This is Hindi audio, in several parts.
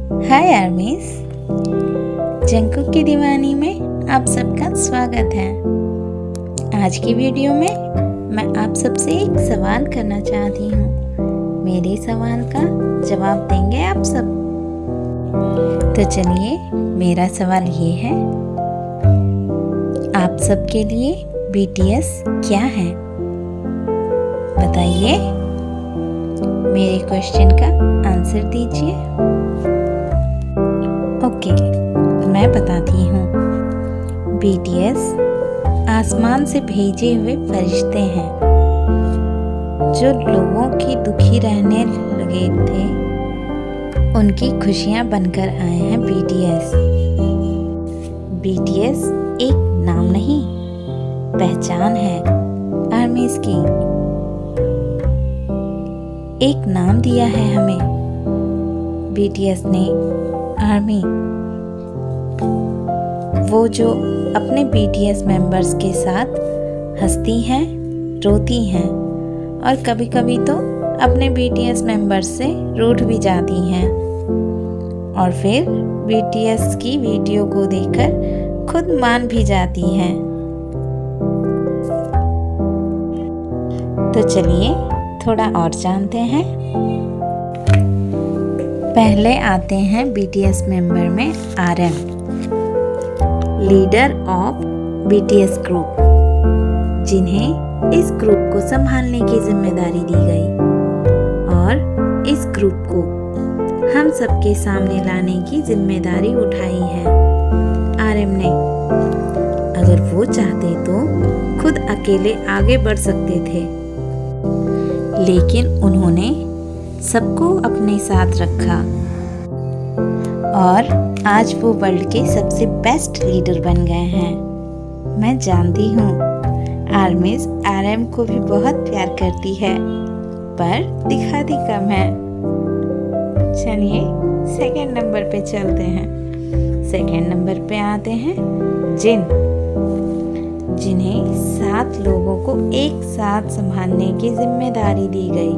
हाय आर्मीज, जंकुक की दीवानी में आप सबका स्वागत है। आज की वीडियो में मैं आप सबसे एक सवाल करना चाहती हूँ। मेरे सवाल का जवाब देंगे आप सब। तो चलिए, मेरा सवाल ये है, आप सबके लिए BTS क्या है? बताइए, मेरे क्वेश्चन का आंसर दीजिए। ओके, मैं बताती हूँ। BTS आसमान से भेजे हुए फरिश्ते हैं जो लोगों की दुखी रहने लगे थे, उनकी खुशियाँ बनकर आए हैं BTS। BTS एक नाम नहीं, पहचान है आर्मीज की। एक नाम दिया है हमें BTS ने, आर्मी। वो जो अपने BTS मेंबर्स के साथ हंसती हैं, रोती हैं और कभी-कभी तो अपने BTS मेंबर्स से रूठ भी जाती हैं और फिर BTS की वीडियो को देखकर खुद मान भी जाती हैं। तो चलिए थोड़ा और जानते हैं। पहले आते हैं BTS मेंबर में RM, leader of BTS group, जिन्हें इस ग्रुप को संभालने की जिम्मेदारी दी गई और इस ग्रुप को हम सबके सामने लाने की जिम्मेदारी उठाई है RM ने। अगर वो चाहते तो खुद अकेले आगे बढ़ सकते थे, लेकिन उन्होंने सबको अपने साथ रखा और आज वो वर्ल्ड के सबसे बेस्ट लीडर बन गए हैं। मैं जानती हूँ आर्मीज RM को भी बहुत प्यार करती है, पर दिखाती कम है। चलिए सेकंड नंबर पे चलते हैं। सेकंड नंबर पे आते हैं जिन, जिन्हें 7 लोगों को एक साथ संभालने की जिम्मेदारी दी गई,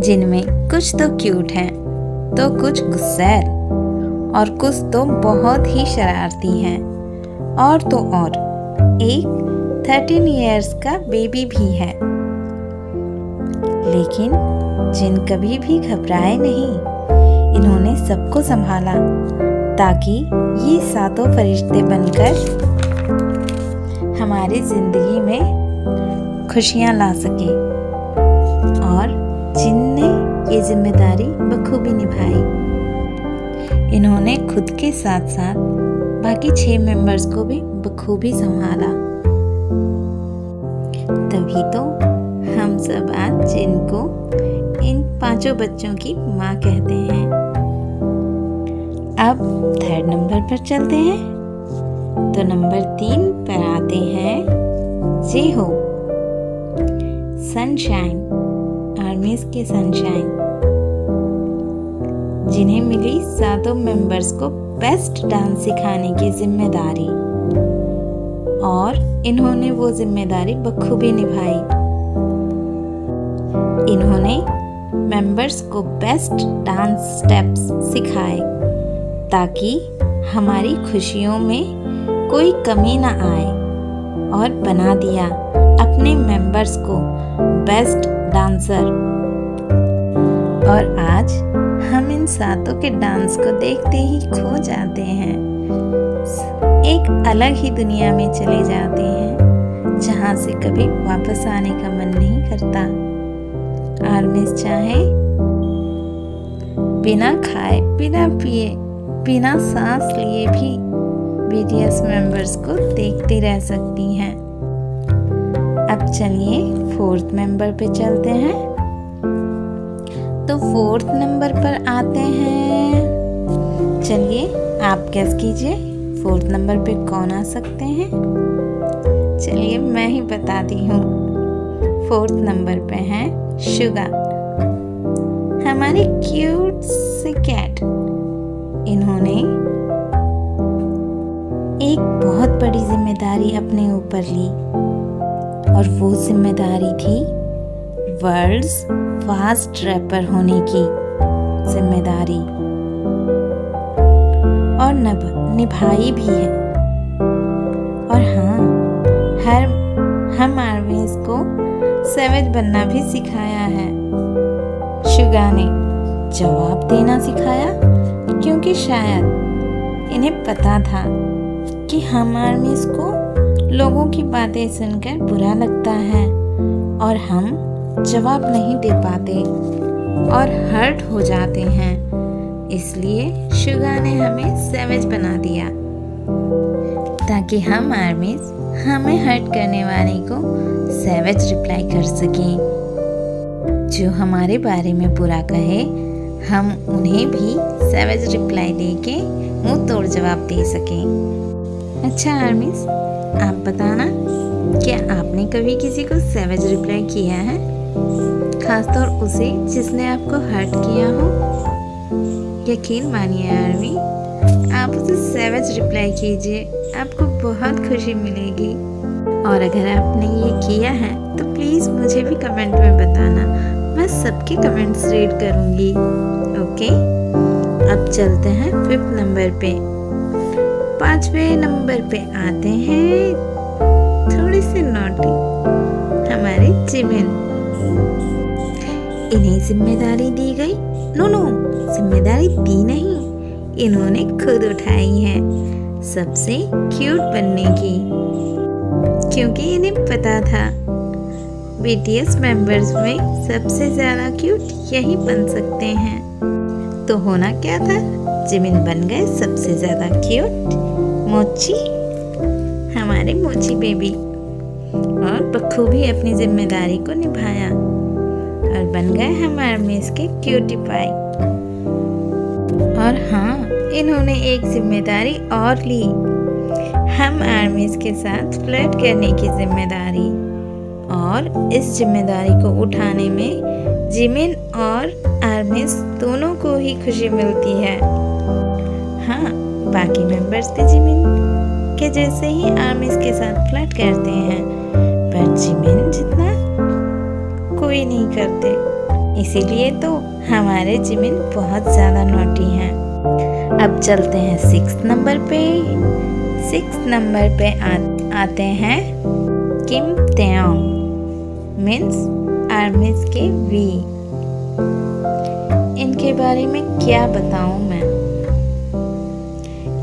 जिनमें कुछ तो क्यूट हैं, तो कुछ गुस्सैल और कुछ तो बहुत ही शरारती हैं और तो और एक 13 इयर्स का बेबी भी है। लेकिन जिन कभी भी घबराए नहीं, इन्होंने सबको संभाला ताकि ये 7 फरिश्ते बनकर हमारी जिंदगी में खुशियाँ ला सके और जिनने ये जिम्मेदारी बखूबी निभाई। इन्होंने खुद के साथ साथ बाकी 6 मेंबर्स को भी बखूबी संभाला। तभी तो हम सब आज जिनको इन 5 बच्चों की माँ कहते हैं। अब थर्ड नंबर पर चलते हैं। तो नंबर 3 पर आते हैं जेहो, सनशाइन, आर्मीज के सनशाइन, जिन्हें मिली 7 मेंबर्स को बेस्ट डांस सिखाने की जिम्मेदारी और इन्होंने वो जिम्मेदारी बखूबी निभाई। इन्होंने मेंबर्स को बेस्ट डांस स्टेप्स सिखाए ताकि हमारी खुशियों में कोई कमी ना आए और बना दिया अपने मेंबर्स को बेस्ट डांसर। और आज हम इन 7 के डांस को देखते ही खो जाते हैं, एक अलग ही दुनिया में चले जाते हैं जहां से कभी वापस आने का मन नहीं करता। आर्मीज चाहे बिना खाए, बिना पिए, बिना सांस लिए भी BTS मेंबर्स को देखती रह सकती हैं। अब चलिए 4th मेंबर पे चलते हैं। तो 4th नंबर पर आते हैं, चलिए आप गेस कीजिए 4th नंबर पे कौन आ सकते हैं। चलिए मैं ही बताती हूँ। 4th नंबर पे हैं शुगा, हमारी क्यूट सी कैट। इन्होंने एक बहुत बड़ी जिम्मेदारी अपने ऊपर ली और वो जिम्मेदारी थी वर्ल्ड्स फास्ट रैपर होने की जिम्मेदारी। और निभाई भी है। और हाँ, हम आर्मीज को सेवेज बनना भी सिखाया है। शुगा ने जवाब देना सिखाया, क्योंकि शायद इन्हें पता था कि हम आर्मीज को लोगों की बातें सुनकर बुरा लगता है और हम जवाब नहीं दे पाते और हर्ट हो जाते हैं। इसलिए शुगा ने हमें सेवेज बना दिया, ताकि हम आर्मीज हमें हर्ट करने वाले को सेवेज रिप्लाई कर सकें। जो हमारे बारे में बुरा कहे, हम उन्हें भी सेवेज रिप्लाई देके मुंह तोड़ जवाब दे सकें। अच्छा आर्मीज, आप बताना, क्या आपने कभी किसी को सेवेज रिप्लाई किया है? खासतौर उसे जिसने आपको हर्ट किया हो। यकीन मानिए आर्मी, आप उसे सेवेज रिप्लाई कीजिए, आपको बहुत खुशी मिलेगी। और अगर आपने ये किया है तो प्लीज़ मुझे भी कमेंट में बताना, मैं सबके कमेंट्स रीड करूँगी। ओके, अब चलते हैं 5th नंबर पे। 5वें नंबर पे आते हैं थोड़े से नॉटी हमारे जिमिन। इन्हें जिम्मेदारी दी गई। नो, जिम्मेदारी दी नहीं, इन्होंने खुद उठाई है सबसे क्यूट बनने की, क्योंकि इन्हें पता था BTS मेंबर्स में सबसे ज़्यादा क्यूट यही बन सकते हैं। तो होना क्या था, जिमिन बन गए सबसे ज़्यादा क्यूट मोची, हमारे मोची बेबी, और बखूबी अपनी जिम्मेदारी को निभाया और बन गए हम आर्मीज के क्यूटी पाई। और हाँ, इन्होंने एक जिम्मेदारी और ली, हम आर्मीज के साथ फ्लर्ट करने की जिम्मेदारी। और इस जिम्मेदारी को उठाने में जिमिन और आर्मीज दोनों को ही खुशी मिलती है। हाँ, बाकी मेंबर्स भी जिमिन के जैसे ही आर्मीज के साथ फ्लर्ट करते हैं, पर जिमिन जितना कोई नहीं करते। इसीलिए तो हमारे जिमिन बहुत ज़्यादा नॉटी हैं। अब चलते हैं 6th नंबर पे। 6th नंबर पे आते हैं किम तेओंग, मीन्स आर्मीज के वी। इनके बारे में क्या बताऊं मैं,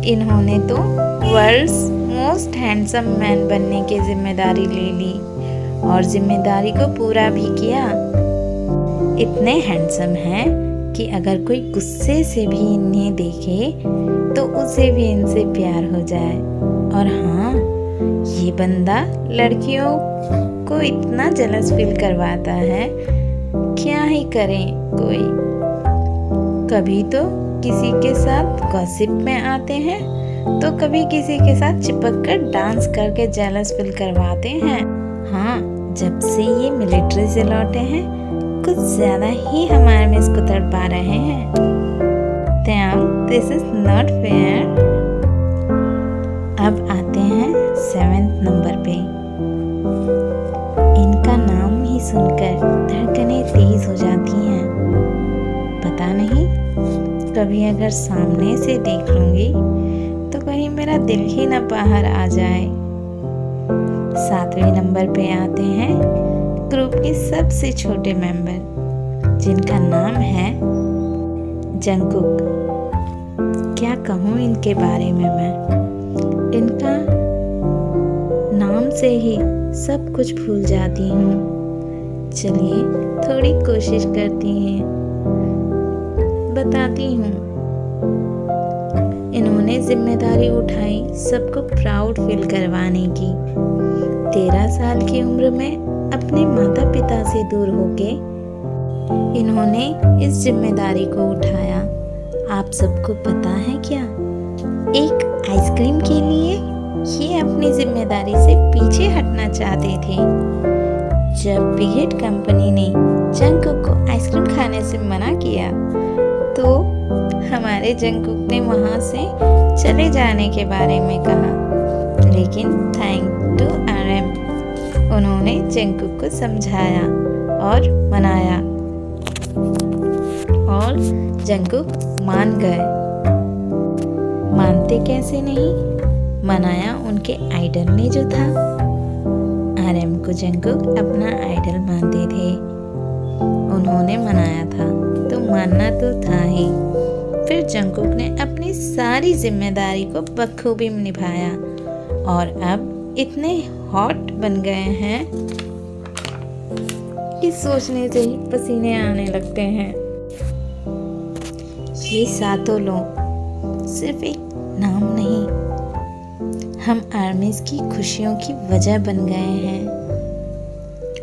इन्होंने तो वर्ल्ड्स मोस्ट हैंडसम मैन बनने की जिम्मेदारी ले ली और जिम्मेदारी को पूरा भी किया। इतने हैंडसम हैं कि अगर कोई गुस्से से भी इन्हें देखे तो उसे भी इनसे प्यार हो जाए। और हाँ, ये बंदा लड़कियों को इतना जलस फील करवाता है, क्या ही करें कोई। कभी तो किसी के साथ गॉसिप में आते हैं, तो कभी किसी के साथ चिपक कर डांस करके जेलस फील करवाते हैं। हाँ, जब से ये मिलिट्री से लौटे हैं, कुछ ज्यादा ही हमारे में इसको तड़पा रहे हैं। This is not fair. अब आते हैं 7th नंबर पे। इनका नाम ही सुनकर धड़कनें तेज हो जाती हैं। पता नहीं, कभी अगर सामने से देख लूंगी तो कहीं मेरा दिल ही ना बाहर आ जाए। 7वें नंबर पे आते हैं ग्रुप के सबसे छोटे मेंबर, जिनका नाम है जंगकुक। क्या कहूँ इनके बारे में मैं, इनका नाम से ही सब कुछ भूल जाती हूँ। चलिए थोड़ी कोशिश करती हैं, बताती हूँ। इन्होंने जिम्मेदारी उठाई सबको प्राउड फील करवाने की। 13 साल की उम्र में अपने माता पिता से दूर होके इन्होंने इस जिम्मेदारी को उठाया। आप सबको पता है क्या, एक आइसक्रीम के लिए ये अपनी जिम्मेदारी से पीछे हटना चाहते थे। जब बिग हिट कंपनी ने जंगकुक को आइसक्रीम खाने से मना किया तो हमारे जंगकुक ने वहाँ से चले जाने के बारे में कहा, लेकिन थैंक टू RM उन्होंने जंगकुक को समझाया और मनाया और जंगकुक मान गए। मानते कैसे नहीं, मनाया उनके आइडल ने जो था। RM को जंगकुक अपना आइडल मानते थे, उन्होंने मनाया था तो मानना तो था ही। फिर जंगकुक ने अपनी सारी जिम्मेदारी को बखूबी निभाया और अब इतने हॉट बन गए हैं कि सोचने से ही पसीने आने लगते हैं। ये सातों लोग सिर्फ एक नाम नहीं, हम आर्मीज की खुशियों की वजह बन गए हैं।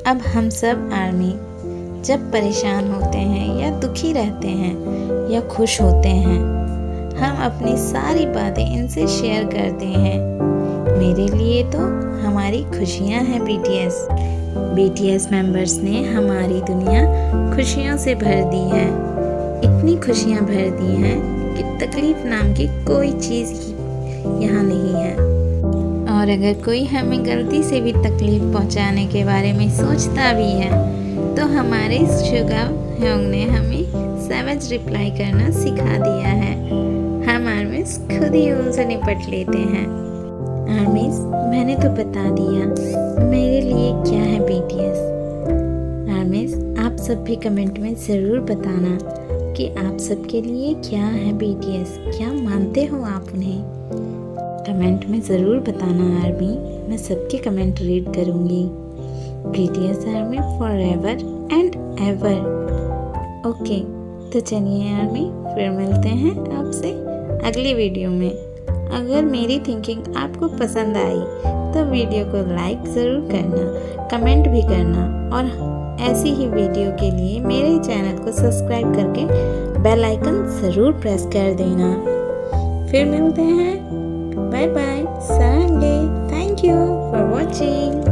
अब हम सब आर्मी जब परेशान होते हैं या दुखी रहते हैं या खुश होते हैं, हम अपनी सारी बातें इनसे शेयर करते हैं। मेरे लिए तो हमारी खुशियाँ हैं BTS मेंबर्स ने हमारी दुनिया खुशियों से भर दी है। इतनी खुशियाँ भर दी हैं कि तकलीफ नाम की कोई चीज़ ही यहाँ नहीं है। और अगर कोई हमें गलती से भी तकलीफ पहुँचाने के बारे में सोचता भी है तो हमारे शुगा ह्योंग ने हमें सैवेज रिप्लाई करना सिखा दिया है। हम आर्मीज खुद ही उनसे निपट लेते हैं। आर्मीज, मैंने तो बता दिया मेरे लिए क्या है BTS। आर्मीज, आप सब भी कमेंट में ज़रूर बताना कि आप सबके लिए क्या है BTS, क्या मानते हो आप उन्हें। कमेंट में ज़रूर बताना आर्मी, मैं सबके कमेंट रीड करूँगी। BTS army forever and ever. Okay, तो चलिए आर्मी, फिर मिलते हैं आपसे अगली वीडियो में। अगर मेरी थिंकिंग आपको पसंद आई तो वीडियो को लाइक ज़रूर करना, कमेंट भी करना और ऐसी ही वीडियो के लिए मेरे चैनल को सब्सक्राइब करके बेल आइकन ज़रूर प्रेस कर देना। फिर मिलते हैं, बाय बाय, सारंगे। Thank you for watching.